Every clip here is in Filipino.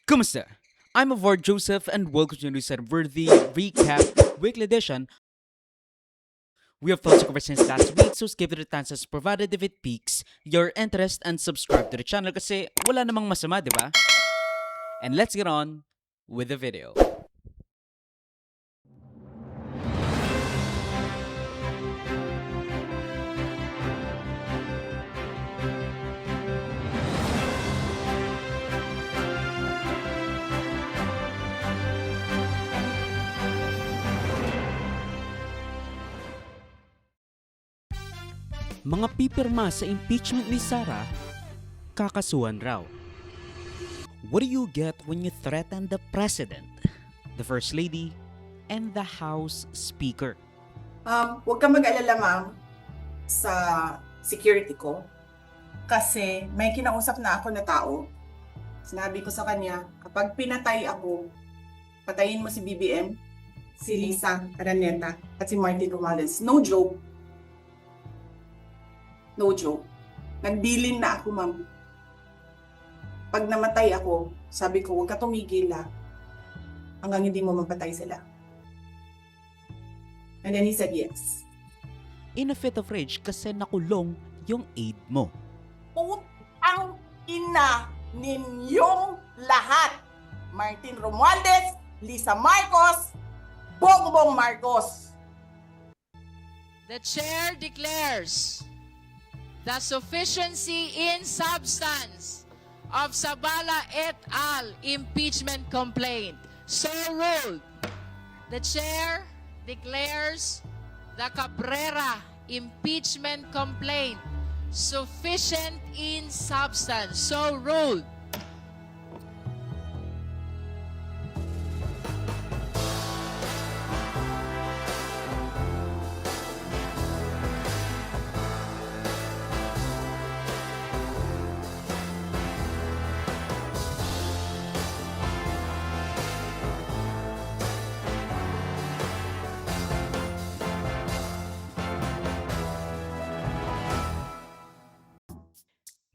Kumusta? I'm Avard Joseph and welcome to the Worthy Recap Weekly Edition. We have thoughts to cover since last week, so skip to the chances provided if it piques your interest and subscribe to the channel kasi wala namang masama, di ba? And let's get on with the video. Mga pipirma sa impeachment ni Sara, kakasuhan raw. What do you get when you threaten the President, the First Lady, and the House Speaker? Huwag kang mag-alala, ma'am, sa security ko. Kasi may kinausap na ako na tao. Sinabi ko sa kanya, kapag pinatay ako, patayin mo si BBM, si Lisa Araneta, at si Martin Romualdez. No joke. No joke. Nagbilin na ako, ma'am. Pag namatay ako, sabi ko, huwag ka tumigil hanggang hindi mo mapatay sila. And then he said yes. In a fit of rage kasi nakulong yung aide mo. Putang ina ninyong lahat. Martin Romualdez, Lisa Marcos, Bongbong Marcos. The chair declares the sufficiency in substance of Sabala et al. Impeachment complaint. So ruled. The chair declares the Cabrera impeachment complaint sufficient in substance. So ruled.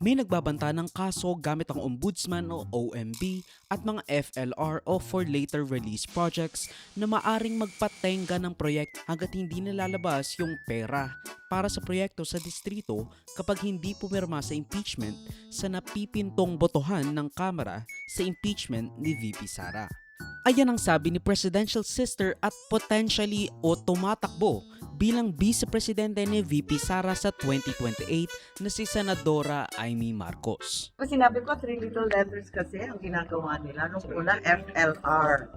May nagbabanta ng kaso gamit ang Ombudsman o OMB at mga FLR o for later release projects na maaring magpatenga ng proyekto hanggat hindi nalalabas yung pera para sa proyekto sa distrito kapag hindi pumirma sa impeachment sa napipintong botohan ng Kamara sa impeachment ni VP Sara. Ayan ang sabi ni Presidential Sister at potentially o tumatakbo bilang Vice Presidente ni VP Sara sa 2028 na si Senadora Amy Marcos. Sinabi ko, 3 little letters kasi ang ginagawa nila. Nung una, FLR,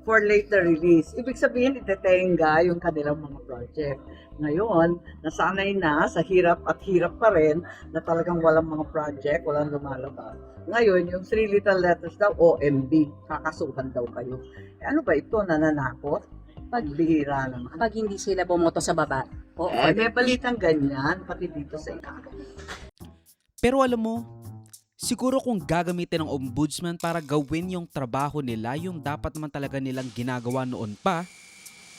for later release. Ibig sabihin, itetenga yung kanilang mga project. Ngayon, nasanay na sa hirap at hirap pa rin na talagang walang mga project, walang lumalabas. Ngayon, yung 3 little letters daw, OMB, kakasuhan daw kayo. Ano ba ito, nananakot? Pagbihira naman. Pag hindi sila bumoto sa baba. Oo, may balitang ganyan, pati dito sa ilalim. Pero alam mo, siguro kung gagamitin ng ombudsman para gawin yung trabaho nila, yung dapat naman talaga nilang ginagawa noon pa,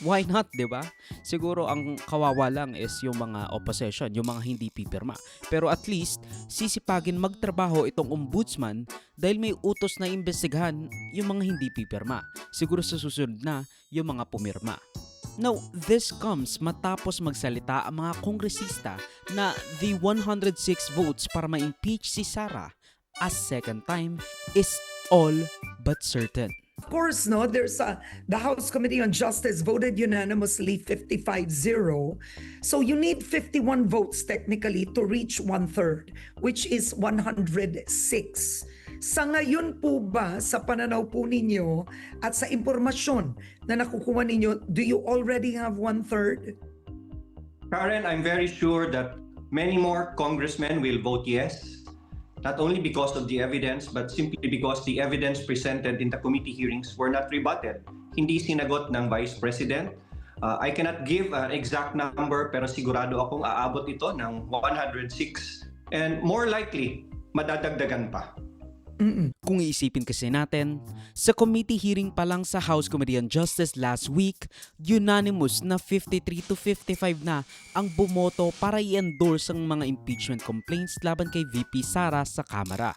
why not, di ba? Siguro ang kawawa lang is yung mga opposition, yung mga hindi pipirma. Pero at least, sisipagin magtrabaho itong ombudsman dahil may utos na imbestigahan yung mga hindi pipirma. Siguro sa susunod na yung mga pumirma. Now, this comes matapos magsalita ang mga kongresista na the 106 votes para ma-impeach si Sara a second time is all but certain. Of course, no, the House Committee on Justice voted unanimously 55-0. So you need 51 votes technically to reach 1/3, which is 106. Sa ngayon po ba, sa pananaw po ninyo at sa impormasyon na nakukuha ninyo, do you already have 1/3? Karen, I'm very sure that many more congressmen will vote yes. Not only because of the evidence, but simply because the evidence presented in the committee hearings were not rebutted. Hindi sinagot ng Vice President. I cannot give an exact number, pero sigurado akong aabot ito ng 106. And more likely, madadagdagan pa. Kung iisipin kasi natin, sa committee hearing pa lang sa House Committee on Justice last week, unanimous na 53-55 na ang bumoto para i-endorse ang mga impeachment complaints laban kay VP Sara sa Kamara.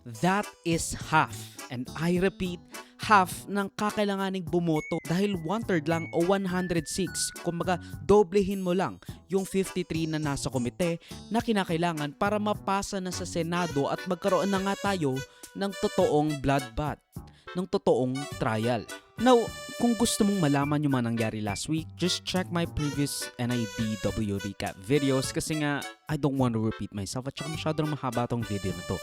That is half. And I repeat, half ng kakailanganing bumoto dahil 1/3 lang o 106. Kumbaga, doblehin mo lang yung 53 na nasa komite na kinakailangan para mapasa na sa Senado at magkaroon na nga tayo ng totoong bloodbath, ng totoong trial. Now, kung gusto mong malaman yung mga nangyari last week, just check my previous NIDW recap videos kasi nga I don't want to repeat myself at saka masyadong mahaba tong video na to.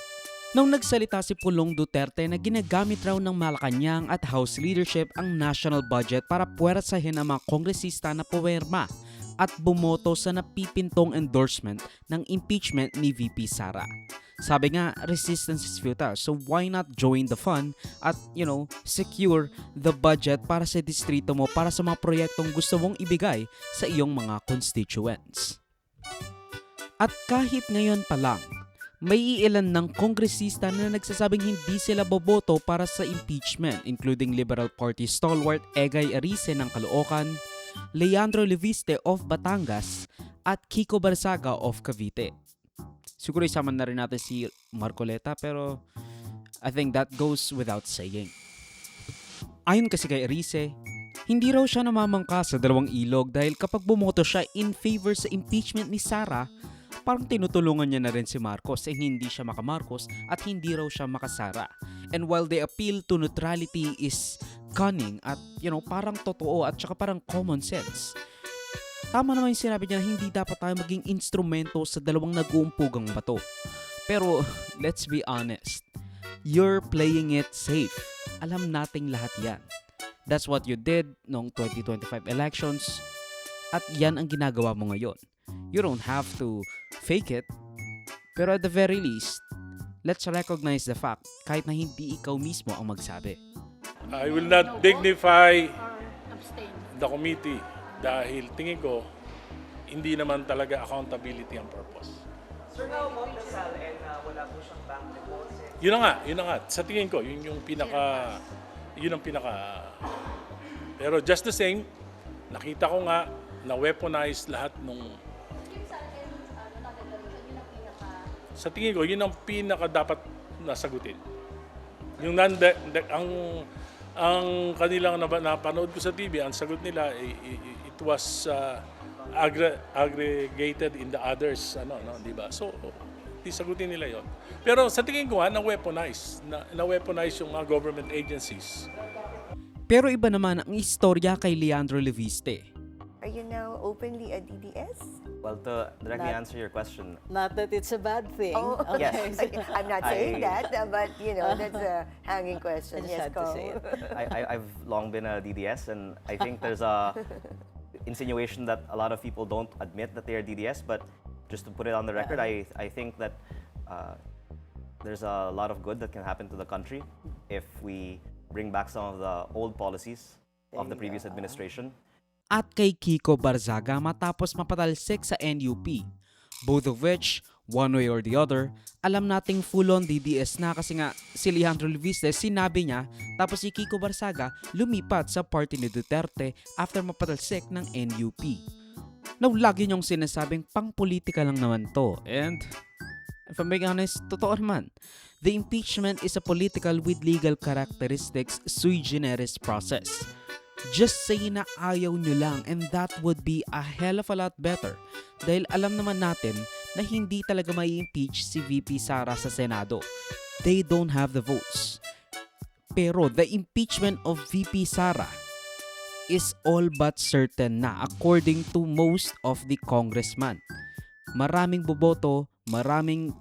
Nung nagsalita si Pulong Duterte na ginagamit raw ng Malacanang at House leadership ang national budget para puwersahin ang mga kongresista na puwerma at bumoto sa napipintong endorsement ng impeachment ni VP Sara. Sabi nga, resistance is futile, so why not join the fun at, secure the budget para sa distrito mo para sa mga proyektong gusto mong ibigay sa iyong mga constituents. At kahit ngayon pa lang, may ilan ng kongresista na nagsasabing hindi sila boboto para sa impeachment, including Liberal Party stalwart Egay Arice ng Caloocan, Leandro Leviste of Batangas, at Kiko Barzaga of Cavite. Siguro isama na rin natin si Marcoleta pero I think that goes without saying. Ayon kasi kay Arice, hindi raw siya namamangka sa dalawang ilog dahil kapag bumoto siya in favor sa impeachment ni Sara, parang tinutulungan niya na rin si Marcos hindi siya maka-Marcos at hindi raw siya makasara. And while the appeal to neutrality is cunning at parang totoo at saka parang common sense, tama naman yung sinabi niya na hindi dapat tayo maging instrumento sa dalawang nag-uumpugang bato. Pero let's be honest, you're playing it safe. Alam nating lahat yan. That's what you did noong 2025 elections at yan ang ginagawa mo ngayon. You don't have to fake it, pero at the very least, let's recognize the fact kahit na hindi ikaw mismo ang magsabi. I will not dignify the committee dahil tingin ko hindi naman talaga accountability ang purpose. Sir, now about the SAL and wala po siyang bank deposit. Yun na nga. Sa tingin ko, yun ang pinaka. Pero just the same, nakita ko nga na weaponize lahat nung. Sa tingin ko, yun ang pinaka dapat nasagutin. Yung ang kanilang napanood ko sa TV, ang sagot nila, it was aggregated in the others, di ba? So, sagutin nila yon. Pero sa tingin ko, na-weaponize yung mga government agencies. Pero iba naman ang istorya kay Leandro Leviste. Are you now openly a DDS? Well, to directly answer your question, Not that it's a bad thing. Oh, okay. Yes. I'm not saying that, but that's a hanging question. I just Yes, had to Ko. say it. I've long been a DDS, and I think there's a insinuation that a lot of people don't admit that they are DDS. But just to put it on the record, I think that there's a lot of good that can happen to the country if we bring back some of the old policies of the previous administration. At kay Kiko Barzaga matapos mapatalsik sa NUP. Both of which, one way or the other, alam nating full-on DDS na kasi nga si Leandro Leviste sinabi niya tapos si Kiko Barzaga lumipat sa party ni Duterte after mapatalsik ng NUP. Now, lagi niyong sinasabing pang-politika lang naman to and if I'm being honest, totoo naman. The impeachment is a political with legal characteristics sui generis process. Just say na ayaw nyo lang and that would be a hell of a lot better dahil alam naman natin na hindi talaga may impeach si VP Sara sa Senado. They don't have the votes. Pero the impeachment of VP Sara is all but certain na according to most of the congressman. Maraming boboto, maraming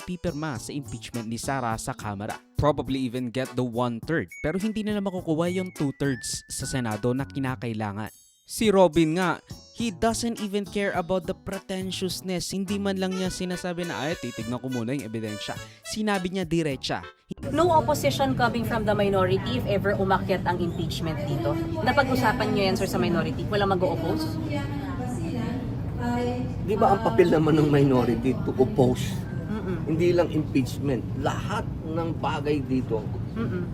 pipirma sa impeachment ni Sara sa Kamara. Probably even get the 1/3 pero hindi na makukuha yung 2/3 sa Senado na kinakailangan. Si Robin nga, he doesn't even care about the pretentiousness. Hindi man lang niya sinasabi na titignan ko muna yung ebidensya. Sinabi niya diretsa. No opposition coming from the minority if ever umakyat ang impeachment dito. Napag-usapan niyo yan, sir, sa minority? Walang mag-o-oppose? Di ba ang papel naman ng minority to oppose? Hindi lang impeachment. Lahat ng bagay dito,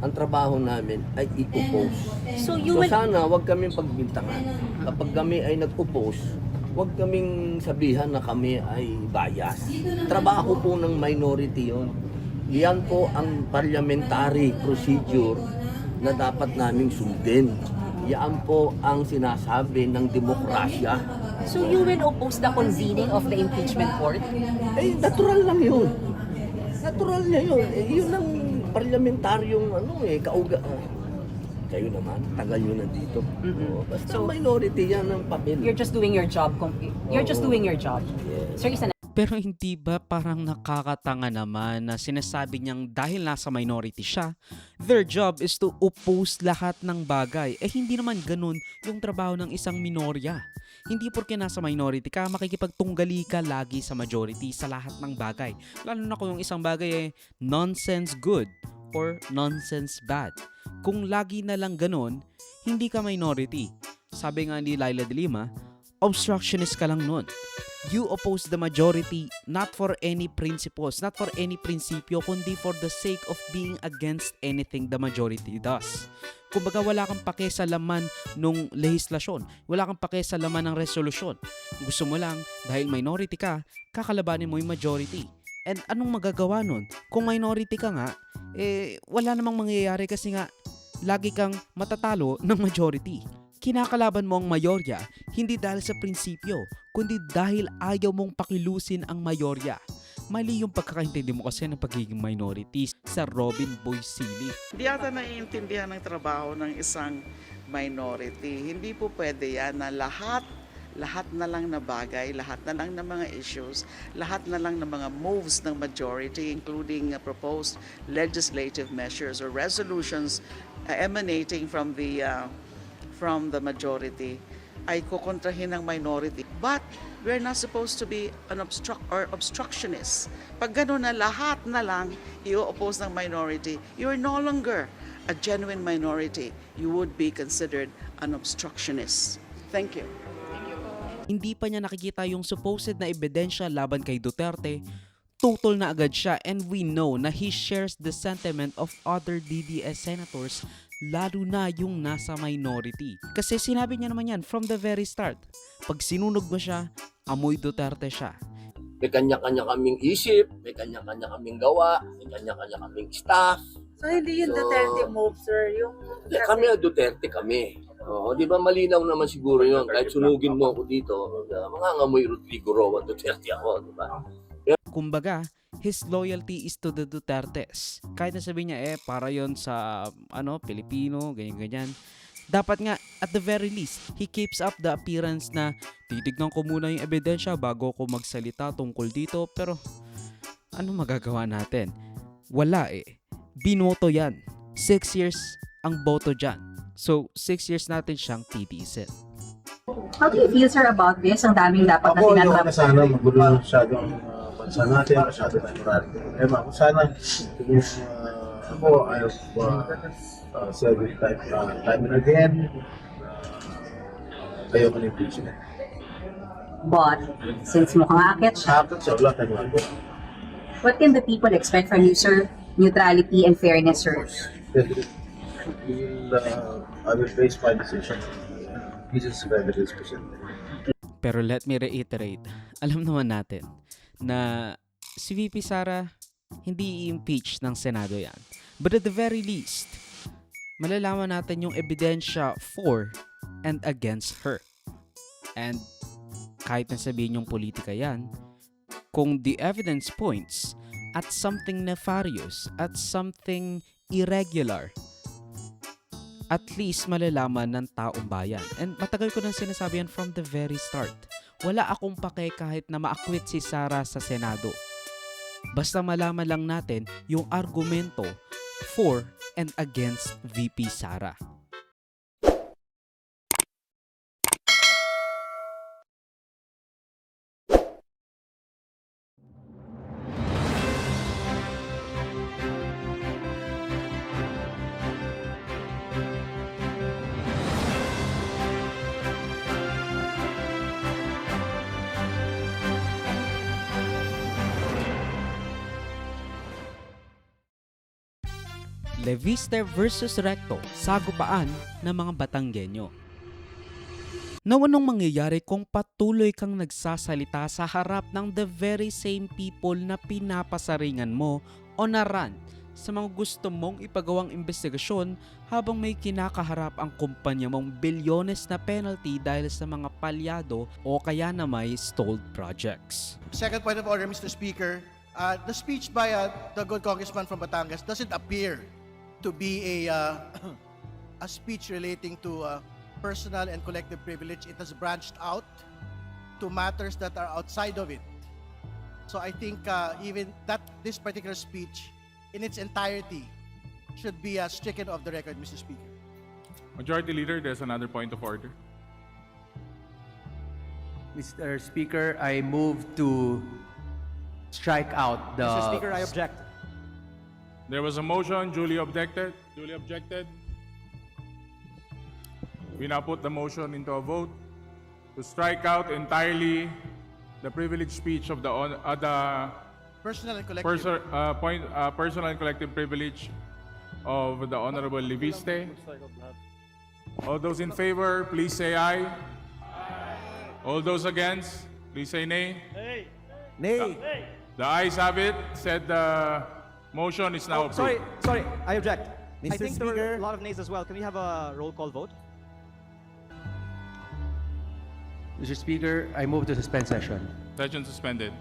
ang trabaho namin ay i-oppose. So sana wag kaming pagbintangan. Kapag kami ay nag-oppose, wag kaming sabihan na kami ay bias. Trabaho po ng minority yon. Yan po ang parliamentary procedure na dapat naming sundin. Yan po ang sinasabi ng demokrasya. So you will oppose the convening of the impeachment court? Eh, natural lang yun. Natural niya yun. Eh, yun ang parlamentaryong kauga. Kayo naman, tagal nyo nandito. Oo, basta So, minority yan ang papel. You're just doing your job. You're just Oo. doing your job. Yes. Sir, isa na. Pero hindi ba parang nakakatanga naman na sinasabi niyang dahil nasa minority siya, their job is to oppose lahat ng bagay. Eh hindi naman ganun yung trabaho ng isang minorya. Hindi porke nasa minority ka, makikipagtunggali ka lagi sa majority sa lahat ng bagay. Lalo na kung yung isang bagay nonsense good or nonsense bad. Kung lagi na lang ganun, hindi ka minority. Sabi nga ni Laila de Lima, obstructionist ka lang nun. You oppose the majority not for any principles, not for any prinsipyo, kundi for the sake of being against anything the majority does. Kumbaga wala kang pake sa laman ng lehislasyon, wala kang pake sa laman ng resolusyon. Gusto mo lang, dahil minority ka, kakalabanin mo yung majority. And anong magagawa nun? Kung minority ka nga, wala namang mangyayari kasi nga, lagi kang matatalo ng majority. Kinakalaban mo ang mayorya, hindi dahil sa prinsipyo, kundi dahil ayaw mong pakilusin ang mayorya. Mali yung pagkakaintindi mo kasi ng pagiging minority sa Robin Boy Sili. Hindi ata naiintindihan ng trabaho ng isang minority. Hindi po pwede yan na lahat na lang na bagay, lahat na lang na mga issues, lahat na lang na mga moves ng majority, including proposed legislative measures or resolutions emanating from the majority, ay kukontrahin ng minority. But we're not supposed to be an obstructionist. Pag gano'n na lahat na lang i-oppose ng minority, you're no longer a genuine minority. You would be considered an obstructionist. Thank you. Hindi pa niya nakikita yung supposed na ebidensya laban kay Duterte, tutol na agad siya, and we know na he shares the sentiment of other DDS senators, lalo na yung nasa minority. Kasi sinabi niya naman yan from the very start. Pag sinunog mo siya, amoy Duterte siya. May kanya-kanya kaming isip, may kanya-kanya kaming gawa, may kanya-kanya kaming staff. So, hindi yung Duterte move, sir. Yung Kami ang Duterte kami. Oo, di ba malinaw naman siguro yun. Kahit sunugin mo ako dito, mga ngamoy Rodrigo Roa Duterte ako, di ba? Kumbaga, his loyalty is to the Dutertes. Kahit na sabihin niya, para yon sa Pilipino, ganyan-ganyan. Dapat nga, at the very least, he keeps up the appearance na titignan ko muna yung ebidensya bago ko magsalita tungkol dito. Pero, ano magagawa natin? Wala Binoto yan. 6 years ang boto dyan. So, 6 years natin siyang titiisin. How do you feel, sir, about this? Ang daming dapat na Ako, tinatrapan. yung sana magulo masyadong bansa natin, masyadong maraming problema. Kung sana, ako, I have said it time and again, ayoko ng impeachment. But, since mukhang akit siya, Bakit siya, wala tayong magawa. what can the people expect from you, sir? Neutrality and fairness, sir. I will base my decision. This is where it is presented. Pero let me reiterate, alam naman natin na si VP Sara hindi i-impeach ng Senado yan. But at the very least, malalaman natin yung ebidensya for and against her. And kahit na sabihin yung politika yan, kung the evidence points at something nefarious, at something irregular, at least malalaman ng taong bayan. And matagal ko nang sinasabi yan from the very start. Wala akong pake kahit na ma-acquit si Sara sa Senado. Basta malaman lang natin yung argumento for and against VP Sara. Leviste versus Recto, sagupaan ng mga Batanggenyo. Now, anong mangyayari kung patuloy kang nagsasalita sa harap ng the very same people na pinapasaringan mo o naran sa mga gusto mong ipagawang investigasyon habang may kinakaharap ang kumpanya mong bilyones na penalty dahil sa mga palyado o kaya na may stalled projects? Second point of order, Mr. Speaker. The speech by the good congressman from Batangas doesn't appear to be a speech relating to personal and collective privilege. It has branched out to matters that are outside of it. So I think even that this particular speech in its entirety should be stricken off the record, Mr. Speaker. Majority Leader, there's another point of order. Mr. Speaker, I move to strike out the... Mr. Speaker, I object. There was a motion, duly objected. Duly objected. We now put the motion into a vote to strike out entirely the privileged speech of the Personal and collective. personal and collective privilege of the Honorable Leviste. All those in favor, please say aye. All those against, please say nay. Nay. The ayes have it. Said the motion is now approved. Sorry, I object. I Mr. think there were Speaker, a lot of nays as well. Can we have a roll call vote? Mr. Speaker, I move to suspend session. Session suspended.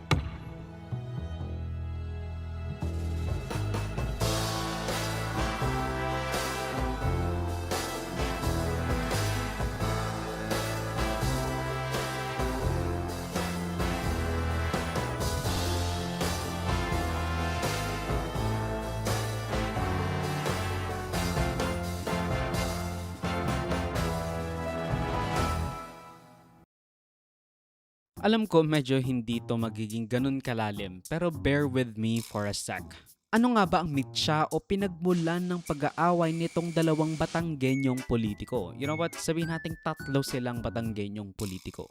Alam ko medyo hindi to magiging ganun kalalim, pero bear with me for a sec. Ano nga ba ang mitya o pinagmulan ng pag-aaway nitong dalawang Batanggenyong politiko? You know what? Sabihin nating tatlo silang Batanggenyong politiko.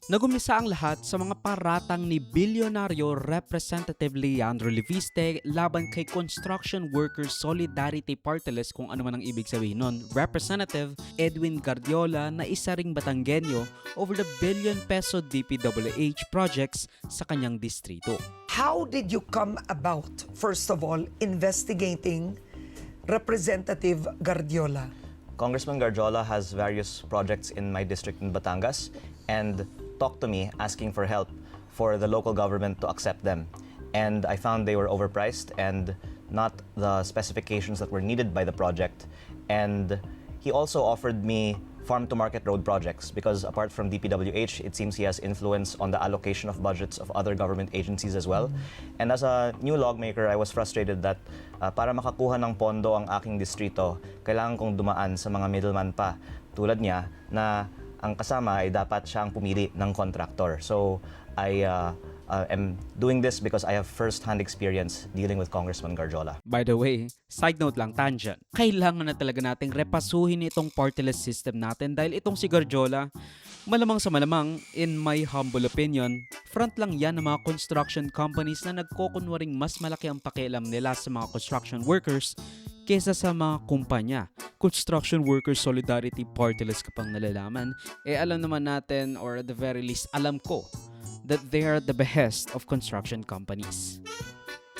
Nagumisa ang lahat sa mga paratang ni Bilyonaryo Representative Leandro Leviste laban kay Construction Workers Solidarity Party List, kung ano man ang ibig sabihin nun, Representative Edwin Guardiola na isa ring Batanggenyo over the billion-peso DPWH projects sa kanyang distrito. How did you come about, first of all, investigating Representative Guardiola? Congressman Guardiola has various projects in my district in Batangas and talked to me asking for help for the local government to accept them. And I found they were overpriced and not the specifications that were needed by the project. And he also offered me farm-to-market road projects because apart from DPWH, it seems he has influence on the allocation of budgets of other government agencies as well. And as a new lawmaker, I was frustrated that para makakuha ng pondo ang aking distrito, kailangan kong dumaan sa mga middleman pa tulad niya na ang kasama ay dapat siyang pumili ng contractor. So I am doing this because I have first-hand experience dealing with Congressman Guardiola. By the way, side note lang, tangent. Kailangan na talaga nating repasuhin itong party-less system natin dahil itong si Guardiola, malamang sa malamang, in my humble opinion, front lang yan ng mga construction companies na nagkokunwaring mas malaki ang pakialam nila sa mga construction workers kesa sa mga kumpanya. Construction Workers Solidarity Party List ka pang nalalaman, alam naman natin, or at the very least, alam ko, that they are the behest of construction companies.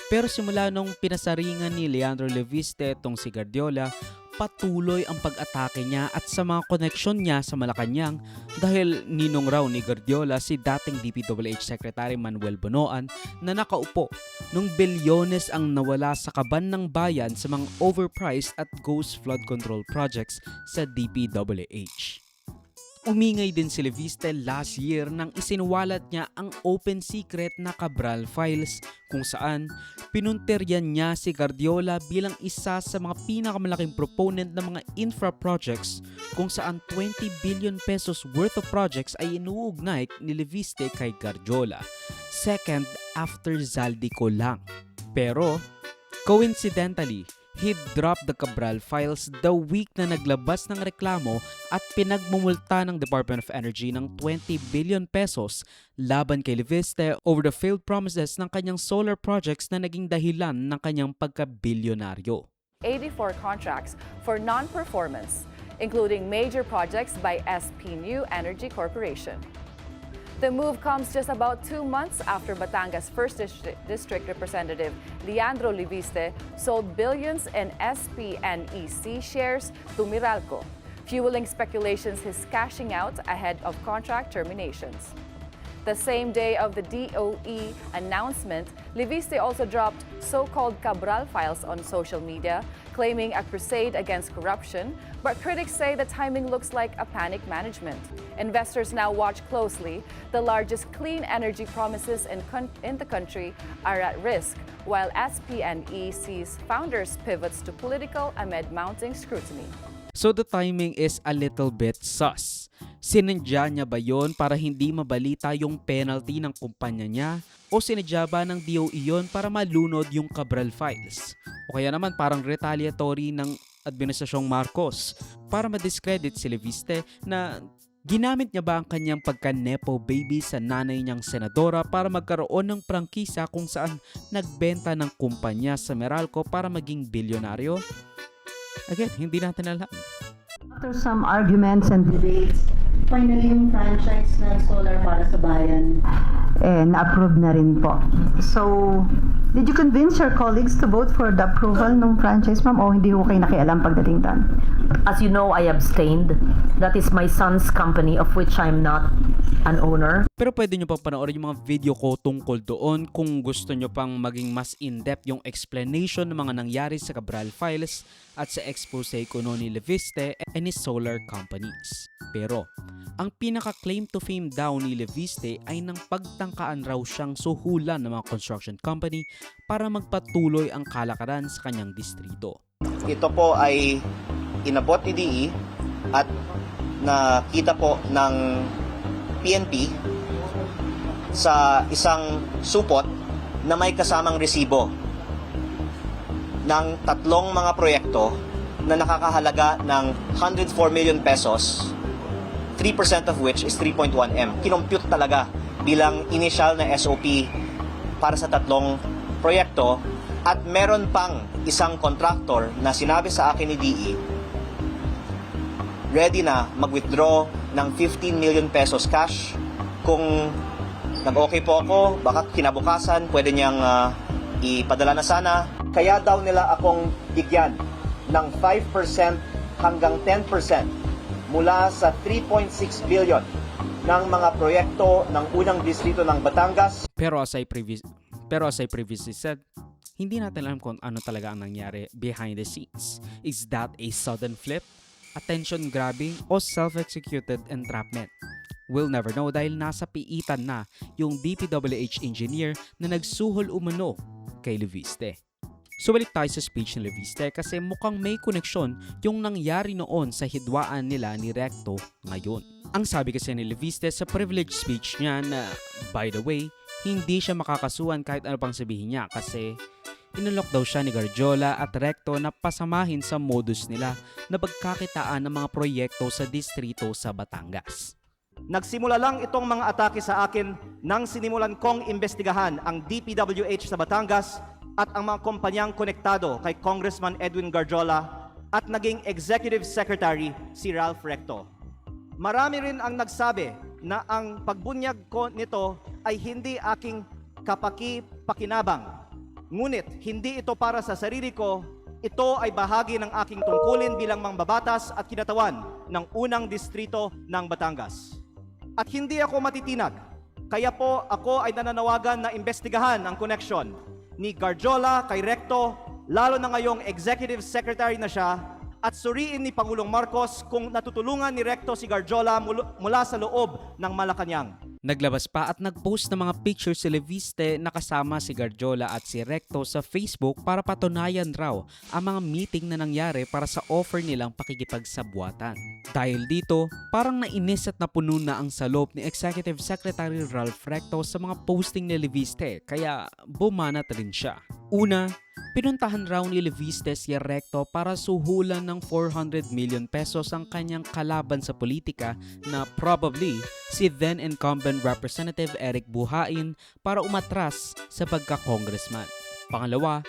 Pero simula nung pinasaringan ni Leandro Leviste itong si Guardiola, patuloy ang pag-atake niya at sa mga koneksyon niya sa Malacanang dahil ninong raw ni Guardiola si dating DPWH Secretary Manuel Bonoan na nakaupo nung bilyones ang nawala sa kaban ng bayan sa mga overpriced at ghost flood control projects sa DPWH. Umingay din si Leviste last year nang isinuwalat niya ang open secret na Cabral Files kung saan pinunteryan niya si Guardiola bilang isa sa mga pinakamalaking proponent ng mga infra projects kung saan 20 billion pesos worth of projects ay inuugnay ni Leviste kay Guardiola. Second after Zaldico lang. Pero coincidentally, he dropped the Cabral Files the week na naglabas ng reklamo at pinagmumulta ng Department of Energy ng 20 billion pesos laban kay Leviste over the failed promises ng kanyang solar projects na naging dahilan ng kanyang pagka-bilyonaryo. 84 contracts for non-performance including major projects by SP New Energy Corporation. The move comes just about 2 months after Batangas 1st District Representative Leandro Liviste sold billions in SP and EC shares to Meralco, fueling speculations he's cashing out ahead of contract terminations. The same day of the DOE announcement, Liviste also dropped so-called Cabral files on social media, claiming a crusade against corruption, but critics say the timing looks like a panic management. Investors now watch closely. The largest clean energy promises in the country are at risk, while SP&E sees founders pivots to political amid mounting scrutiny. So the timing is a little bit sus. Sinadya niya ba yon para hindi mabalita yung penalty ng kumpanya niya? O sinadya ba ng DOE yon para malunod yung Cabral files? O kaya naman parang retaliatory ng Administrasyong Marcos para ma-discredit si Liviste na ginamit niya ba ang kanyang pagka-nepo baby sa nanay niyang senadora para magkaroon ng prangkisa kung saan nagbenta ng kumpanya sa Meralco para maging bilyonaryo? Again, hindi natin alam. After some arguments and debates, finally yung franchise ng solar para sa bayan na-approve na rin po. So, did you convince your colleagues to vote for the approval ng franchise, ma'am, o hindi ko kayo nakialam pagdating doon? As you know, I abstained. That is my son's company, of which I'm not an owner. Pero pwede nyo pang panoorin yung mga video ko tungkol doon kung gusto nyo pang maging mas in-depth yung explanation ng mga nangyari sa Cabral files at sa expose ko ni Liviste and his solar companies. Pero, ang pinaka-claim to fame daw ni Liviste ay nang pagtangkaan raw siyang suhulan ng mga construction company para magpatuloy ang kalakaran sa kanyang distrito. Ito po ay inabot ni DE at nakita po ng PNP sa isang supot na may kasamang resibo ng 3 mga proyekto na nakakahalaga ng 104 million pesos, 3% of which is 3.1M. Kinompute talaga bilang initial na SOP para sa 3 proyekto at meron pang isang contractor na sinabi sa akin ni DE ready na mag-withdraw ng 15 million pesos cash. Kung nag-okay po ako, baka kinabukasan pwede niyang ipadala na sana. Kaya daw nila akong bigyan ng 5% hanggang 10% mula sa 3.6 billion ng mga proyekto ng unang distrito ng Batangas. Pero as I previously said, hindi natin alam kung ano talaga ang nangyari behind the scenes. Is that a sudden flip, attention grabbing, o self-executed entrapment? We'll never know dahil nasa piitan na yung DPWH engineer na nagsuhol umano kay Liviste. So balik tayo sa speech ni Liviste kasi mukhang may koneksyon yung nangyari noon sa hidwaan nila ni Recto ngayon. Ang sabi kasi ni Liviste sa privilege speech niya na, by the way, hindi siya makakasuhan kahit ano pang sabihin niya kasi inalok daw siya ni Garjola at Recto na pasamahin sa modus nila na pagkakitaan ng mga proyekto sa distrito sa Batangas. Nagsimula lang itong mga atake sa akin nang sinimulan kong imbestigahan ang DPWH sa Batangas at ang mga kumpanyang konektado kay Congressman Edwin Garjola at naging Executive Secretary si Ralph Recto. Marami rin ang nagsabi na ang pagbunyag ko nito ay hindi aking kapaki-pakinabang. Ngunit hindi ito para sa sarili ko, ito ay bahagi ng aking tungkulin bilang mangbabatas at kinatawan ng unang distrito ng Batangas. At hindi ako matitinag, kaya po ako ay nananawagan na imbestigahan ang koneksyon ni Garjola kay Recto, lalo na ngayong Executive Secretary na siya, at suriin ni Pangulong Marcos kung natutulungan ni Recto si Garjola mula sa loob ng Malacanang. Naglabas pa at nagpost ng mga pictures si Liviste na kasama si Garjola at si Recto sa Facebook para patunayan raw ang mga meeting na nangyari para sa offer nilang pakikipagsabwatan. Dahil dito, parang nainis at napuno na ang salop ni Executive Secretary Ralph Recto sa mga posting ni Liviste kaya bumanat rin siya. Una, pinuntahan raw ni Liviste si Recto para suhulan ng 400 million pesos ang kanyang kalaban sa politika na probably si then incumbent Representative Eric Buhain para umatras sa pagka-congressman. Pangalawa,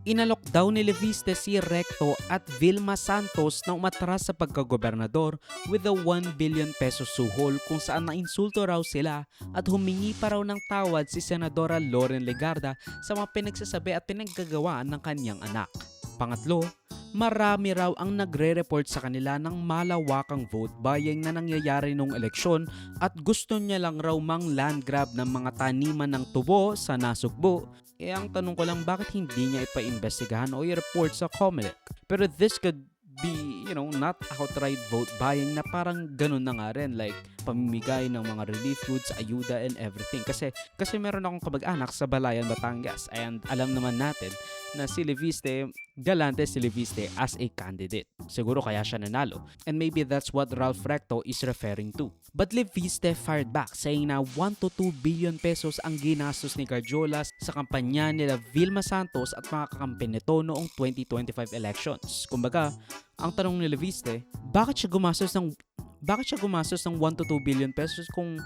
Inalok daw ni Leviste si Recto at Vilma Santos na umatras sa pagkagobernador with a 1 billion peso suhol kung saan nainsulto raw sila at humingi pa raw ng tawad si Senadora Loren Legarda sa mga pinagsasabi at pinaggagawaan ng kanyang anak. Pangatlo, marami raw ang nagre-report sa kanila ng malawakang vote buying na nangyayari nung eleksyon at gusto niya lang raw mang land grab ng mga taniman ng tubo sa Nasugbo. Ang tanong ko lang, bakit hindi niya ipa-investigahan o i-report sa COMELEC? Pero this could be, not outright vote buying na parang ganun na nga rin, like pamimigay ng mga relief goods, ayuda and everything. Kasi meron akong kamag-anak sa Balayan, Batangas, and alam naman natin na si Leviste, galante si Leviste as a candidate. Siguro kaya siya nanalo. And maybe that's what Ralph Recto is referring to. But Leviste fired back saying na 1 to 2 billion pesos ang ginastos ni Garjola sa kampanya nila Vilma Santos at mga kakampi nito noong 2025 elections. Kumbaga, ang tanong ni Leviste, bakit siya gumastos ng 1 to 2 billion pesos kung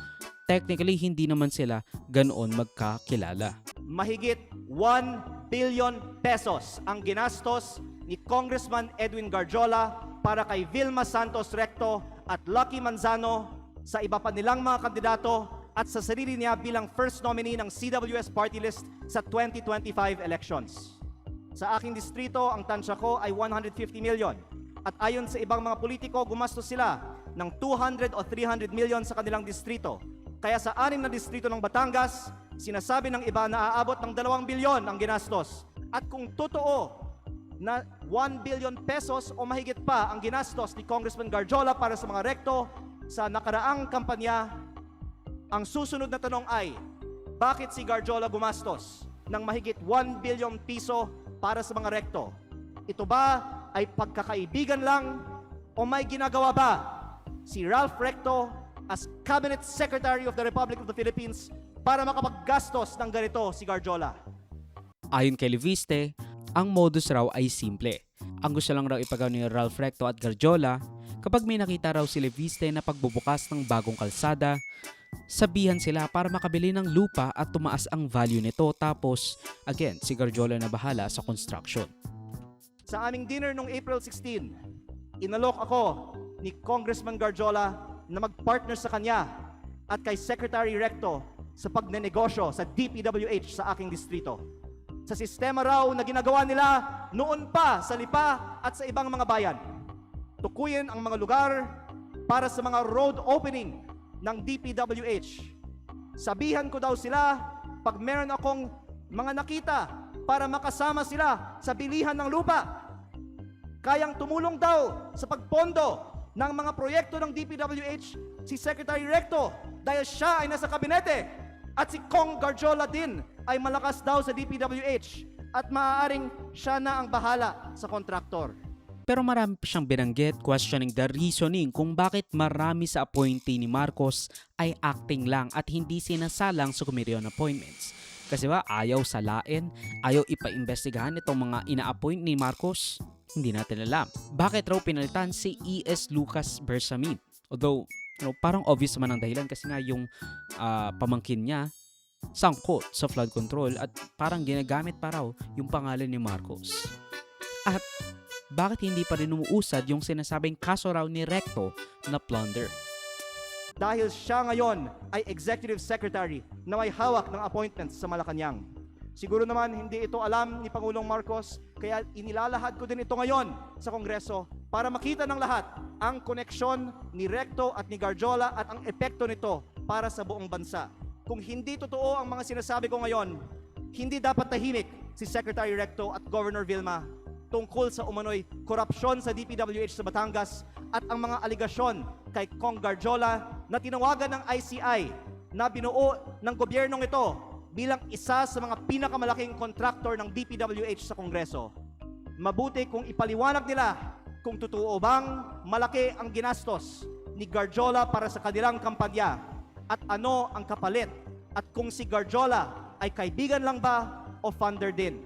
technically hindi naman sila ganoon magkakilala? Mahigit 1 billion pesos ang ginastos ni Congressman Edwin Garjola para kay Vilma Santos Recto at Lucky Manzano sa iba pa nilang mga kandidato at sa sarili niya bilang first nominee ng CWS party list sa 2025 elections. Sa aking distrito, ang tansya ko ay 150 million at ayon sa ibang mga politiko, gumastos sila ng 200 o 300 million sa kanilang distrito. Kaya sa 6 na distrito ng Batangas, sinasabi ng iba na aabot ng 2 bilyon ang ginastos. At kung totoo na 1 billion pesos o mahigit pa ang ginastos ni Congressman Garjola para sa mga Recto sa nakaraang kampanya, ang susunod na tanong ay, bakit si Garjola gumastos ng mahigit 1 billion piso para sa mga Recto? Ito ba ay pagkakaibigan lang o may ginagawa ba si Ralph Recto as Cabinet Secretary of the Republic of the Philippines para makapaggastos ng ganito si Garjola? Ayon kay Leviste, ang modus raw ay simple. Ang gusto lang raw ipagawa ni Ralph Recto at Garjola, kapag may nakita raw si Leviste na pagbubukas ng bagong kalsada, sabihan sila para makabili ng lupa at tumaas ang value nito, tapos again, si Garjola na bahala sa construction. Sa aming dinner noong April 16, inalok ako ni Congressman Garjola na mag-partner sa kanya at kay Secretary Recto sa pagnenegosyo sa DPWH sa aking distrito. Sa sistema raw na ginagawa nila noon pa sa Lipa at sa ibang mga bayan. Tukuyin ang mga lugar para sa mga road opening ng DPWH. Sabihan ko daw sila pag meron akong mga nakita para makasama sila sa bilihan ng lupa. Kayang tumulong daw sa pagpondo ng mga proyekto ng DPWH si Secretary Recto dahil siya ay nasa kabinete. At si Cong Garjola din ay malakas daw sa DPWH at maaaring siya na ang bahala sa kontraktor. Pero marami pa siyang binanggit questioning the reasoning kung bakit marami sa appointee ni Marcos ay acting lang at hindi sinasalang sa Committee on Appointments. Kasi ba ayaw salain, ayaw ipa-investigahan itong mga ina-appoint ni Marcos? Hindi natin alam. Bakit raw pinalitan si E.S. Lucas Bersamin? Although, parang obvious naman ang dahilan kasi nga yung pamangkin niya sangkot sa flood control at parang ginagamit pa raw yung pangalan ni Marcos. At bakit hindi pa rin umuusad yung sinasabing kaso raw ni Recto na plunder? Dahil siya ngayon ay Executive Secretary na may hawak ng appointments sa Malacanang. Siguro naman hindi ito alam ni Pangulong Marcos, kaya inilalahad ko din ito ngayon sa Kongreso para makita ng lahat ang koneksyon ni Recto at ni Garjola at ang epekto nito para sa buong bansa. Kung hindi totoo ang mga sinasabi ko ngayon, hindi dapat tahimik si Secretary Recto at Governor Vilma tungkol sa umano'y korupsyon sa DPWH sa Batangas at ang mga aligasyon kay Cong Garjola na tinawagan ng ICI na binuo ng gobyernong ito bilang isa sa mga pinakamalaking kontraktor ng DPWH sa Kongreso. Mabuti kung ipaliwanag nila kung totoo bang malaki ang ginastos ni Garjola para sa kanilang kampanya at ano ang kapalit at kung si Garjola ay kaibigan lang ba o funder din.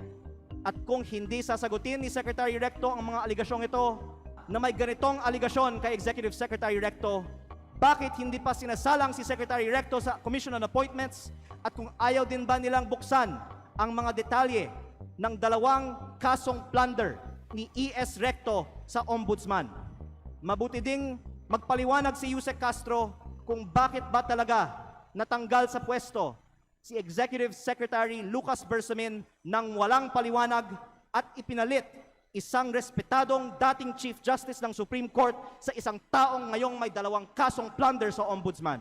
At kung hindi sasagutin ni Secretary Recto ang mga aligasyong ito na may ganitong aligasyon kay Executive Secretary Recto, bakit hindi pa sinasalang si Secretary Recto sa Commission on Appointments at kung ayaw din ba nilang buksan ang mga detalye ng 2 kasong plunder ni E.S. Recto sa Ombudsman. Mabuti ding magpaliwanag si Yusek Castro kung bakit ba talaga natanggal sa pwesto si Executive Secretary Lucas Bersamin nang walang paliwanag at ipinalit isang respetadong dating Chief Justice ng Supreme Court sa isang taong ngayong may 2 kasong plunder sa Ombudsman.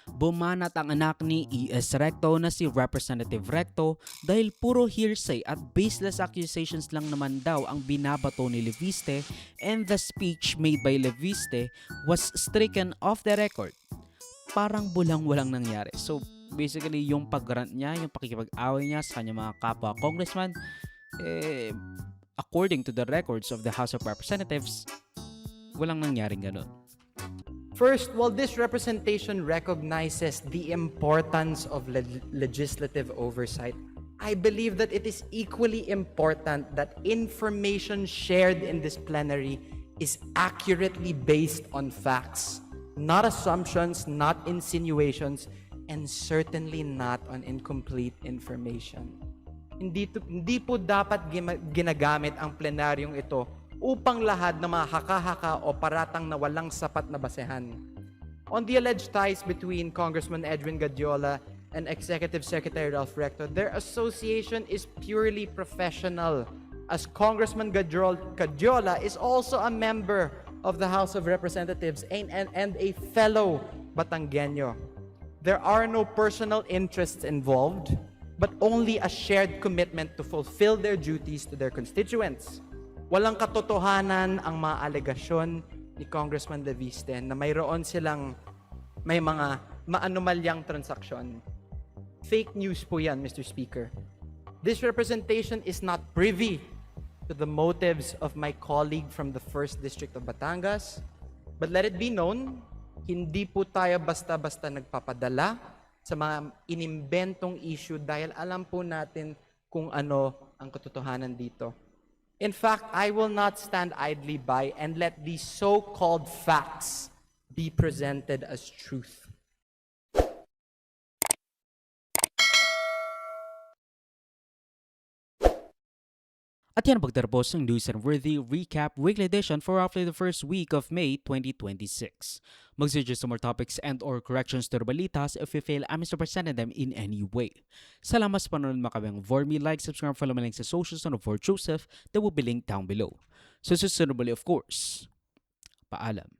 Bumanat ang anak ni E.S. Recto na si Representative Recto dahil puro hearsay at baseless accusations lang naman daw ang binabato ni Leviste, and the speech made by Leviste was stricken off the record. Parang bulang-walang nangyari. So basically yung pag-rant niya, yung pakikipag-away niya sa kanyang mga kapwa congressman, according to the records of the House of Representatives, walang nangyaring ganun. First, while this representation recognizes the importance of legislative oversight, I believe that it is equally important that information shared in this plenary is accurately based on facts, not assumptions, not insinuations, and certainly not on incomplete information. Hindi po dapat ginagamit ang plenaryong ito upang lahad na mga haka-haka o paratang na walang sapat na basehan. On the alleged ties between Congressman Edwin Gadiola and Executive Secretary Ralph Recto, their association is purely professional, as Congressman Gadiola is also a member of the House of Representatives and a fellow Batanggenyo. There are no personal interests involved, but only a shared commitment to fulfill their duties to their constituents. Walang katotohanan ang mga alegasyon ni Congressman Leviste na mayroon silang may mga maanomalyang transaksyon. Fake news po yan, Mr. Speaker. This representation is not privy to the motives of my colleague from the 1st District of Batangas, but let it be known, hindi po tayo basta-basta nagpapadala sa mga inimbentong issue dahil alam po natin kung ano ang katotohanan dito. In fact, I will not stand idly by and let these so-called facts be presented as truth. At yan ang pagtatapos ng News and Worthy Recap Weekly Edition for roughly the first week of May 2026. Mag-suggest some more topics and or corrections to the balitas if you feel I'm misrepresenting them in any way. Salamat sa panonood mga kabang Vorme. Like, subscribe, follow my links sa socials on Vor Joseph that will be linked down below. So sustainably, of course, paalam.